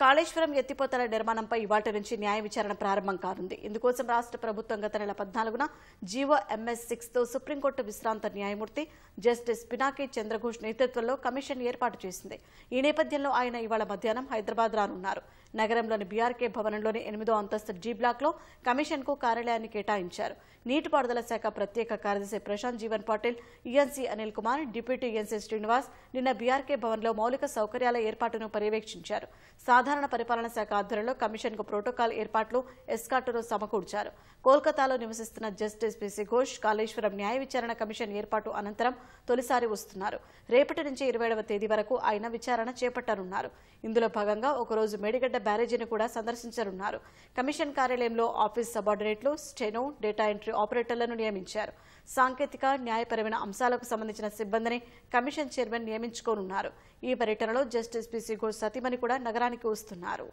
కాళేశ్వరం ఎత్తిపోతల నిర్మాణంపై ఇవాళ నుంచి న్యాయ విచారణ ప్రారంభం కానుంది. ఇందుకోసం రాష్ట్ర ప్రభుత్వం గత నెల 14న జీవో MS-6 తో సుప్రీంకోర్టు విశ్రాంత న్యాయమూర్తి జస్టిస్ పినాకి చంద్రఘోష్ నేతృత్వంలో కమిషన్ ఏర్పాటు చేసింది. ఈ నేపథ్యంలో ఆయన ఇవాళ మధ్యాహ్నం హైదరాబాద్ రానున్నారు. నగరంలోని బీఆర్కే భవనంలోని 8వ అంతస్తు జీ బ్లాక్లో కమిషన్కు కార్యాలయాన్ని కేటాయించారు. నీటిపారుదల శాఖ ప్రత్యేక కార్యదర్శి Prashant Jeevan Patil, ENC Anil Kumar, deputy ENC Srinivas నిన్న బీఆర్కే భవన్లో మౌలిక సౌకర్యాల ఏర్పాటును పర్యవేక్షించారు. సాధారణ పరిపాలన శాఖ ఆధ్వర్యంలో కమిషన్కు ప్రోటోకాల్ ఏర్పాట్లు, ఎస్కార్టును సమకూర్చారు. కోల్కతాలో నివసిస్తున్న జస్టిస్ పిసి ఘోష్ కాళేశ్వరం న్యాయ విచారణ కమిషన్ ఏర్పాటు అనంతరం తొలిసారి వస్తున్నారు. రేపటి నుంచి 27వ తేదీ వరకు ఆయన విచారణ చేపట్టనున్నారు. ఇందులో భాగంగా ఒకరోజు మేడిగడ్డ బ్యారేజీని కూడా సందర్శించనున్నారు. కమిషన్ కార్యాలయంలో ఆఫీస్ సబార్డినేట్లు, స్టెనో, డేటా ఎంట్రీ ఆపరేటర్లను నియమించారు. సాంకేతిక, న్యాయపరమైన అంశాలకు సంబంధించిన సిబ్బందిని కమిషన్ చైర్మన్ నియమించుకోనున్నారు. ఈ పర్యటనలో జస్టిస్ పిసి ఘోష్ సతీమణి కూడా నగరానికి వస్తున్నారు.